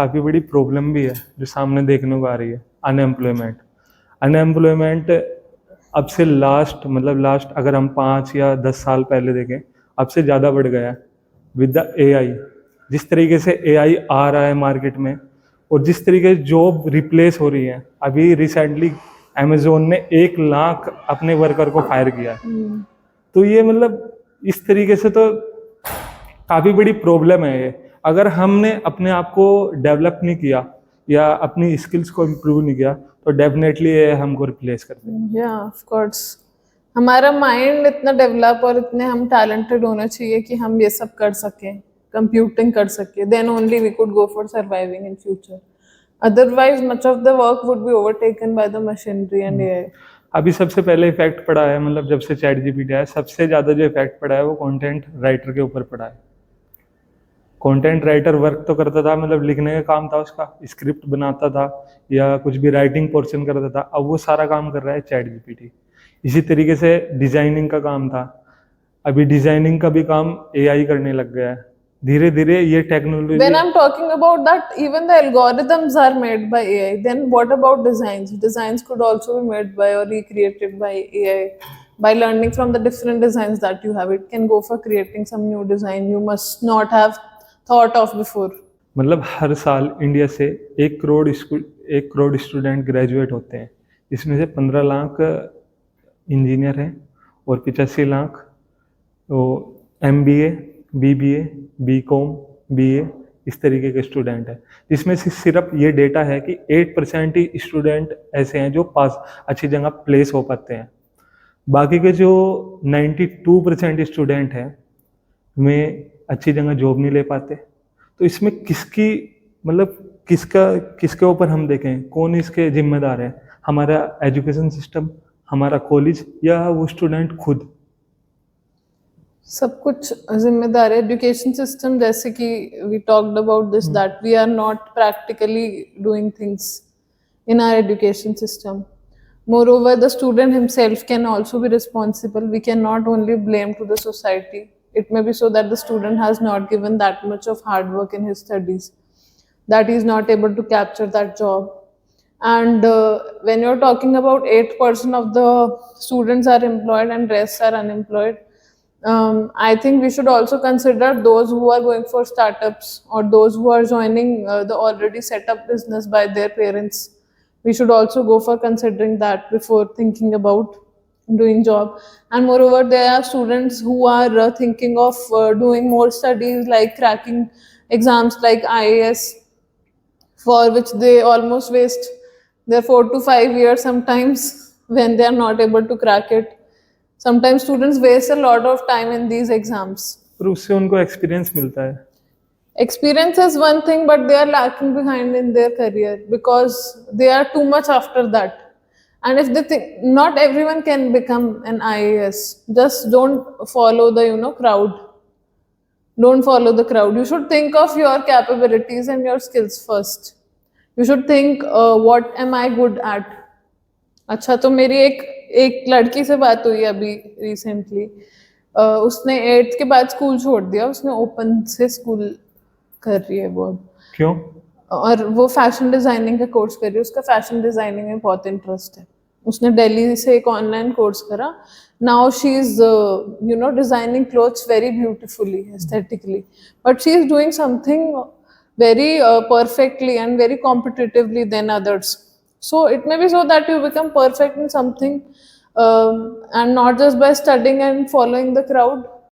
काफ़ी बड़ी प्रॉब्लम भी है जो सामने देखने को आ रही है, अनएम्प्लॉयमेंट अब से लास्ट अगर हम 5 या 10 साल पहले देखें, अब से ज़्यादा बढ़ गया है विद द एआई। जिस तरीके से एआई आ रहा है मार्केट में और जिस तरीके से जॉब रिप्लेस हो रही है, अभी रिसेंटली अमेजोन ने 1 लाख अपने वर्कर को फायर किया है। तो ये इस तरीके से तो काफ़ी बड़ी प्रॉब्लम है ये। अगर हमने अपने आप को डेवलप नहीं किया या अपनी स्किल्स को इम्प्रूव नहीं किया तो डेफिनेटली ये हमको रिप्लेस कर देंगे। या ऑफ कोर्स हमारा माइंड इतना डेवलप और इतने हम टैलेंटेड होना चाहिए कि हम ये सब कर सकें, कंप्यूटिंग कर सकें, then only we could go for surviving in future. Otherwise much of the work would be overtaken by the machinery and AI. अभी सबसे पहले इफेक्ट पड़ा है, जब से चैट जीपीटी आया सबसे ज़्यादा जो इफेक्ट पड़ा है वो कंटेंट राइटर के ऊपर पड़ा है। कंटेंट राइटर वर्क तो करता था, लिखने का काम था उसका, स्क्रिप्ट बनाता था या कुछ भी राइटिंग पोर्शन करता था। अब वो सारा काम कर रहा है चैट जीपीटी। इसी तरीके से डिजाइनिंग का काम था, अभी डिजाइनिंग का भी काम एआई करने लग गया है। धीरे धीरे ये technology. When I'm talking about that, even the algorithms are made by AI. Then what about designs? Designs could also be made by or recreated by AI. By learning from the different designs that you have, it can go for creating some new design you must not have thought of before. हर साल India से 1 crore student graduate होते हैं। इसमें से 15 lakh engineer हैं और 85 लाख तो MBA, BBA, BCom, BA इस तरीके के स्टूडेंट हैं। जिसमें से सिर्फ ये डेटा है कि 8% ही स्टूडेंट ऐसे हैं जो अच्छी जगह प्लेस हो पाते हैं। बाकी के जो 92% स्टूडेंट हैं में अच्छी जगह जॉब नहीं ले पाते। तो इसमें किसके ऊपर हम देखें, कौन इसके जिम्मेदार है? हमारा एजुकेशन सिस्टम, हमारा कॉलेज या वो स्टूडेंट खुद? सब कुछ जिम्मेदार है। एजुकेशन सिस्टम, जैसे कि we talked about this that we are not practically doing things in our education system. Moreover, the student himself can also be responsible. We cannot only blame to the society. It may be so that the student has not given that much of hard work in his studies, that he is not able to capture that job. And when you're talking about 8% of the students are employed and rest are unemployed, I think we should also consider those who are going for startups or those who are joining the already set up business by their parents. We should also go for considering that before thinking about doing job. And moreover, there are students who are thinking of doing more studies like cracking exams like IAS, for which they almost waste their 4 to 5 years sometimes when they are not able to crack it. Sometimes students waste a lot of time in these exams. पर उससे उनको experience मिलता है। Experience is one thing, but they are lacking behind in their career because they are too much after that. And if they think, not everyone can become an IAS. Just don't follow the crowd. Don't follow the crowd. You should think of your capabilities and your skills first. You should think, what am I good at? अच्छा, तो मेरी एक लड़की से बात हुई अभी recently. उसने 8th के बाद स्कूल छोड़ दिया, उसने ओपन से स्कूल कर रही है वो। क्यों? और वो फैशन डिजाइनिंग का कोर्स कर रही है। उसका फैशन डिजाइनिंग में बहुत इंटरेस्ट है। उसने दिल्ली से एक ऑनलाइन कोर्स करा। Now she is designing clothes very beautifully, aesthetically, but she is doing something very perfectly and very competitively than others. So it may be so that you become perfect in something and not just by studying and following the crowd.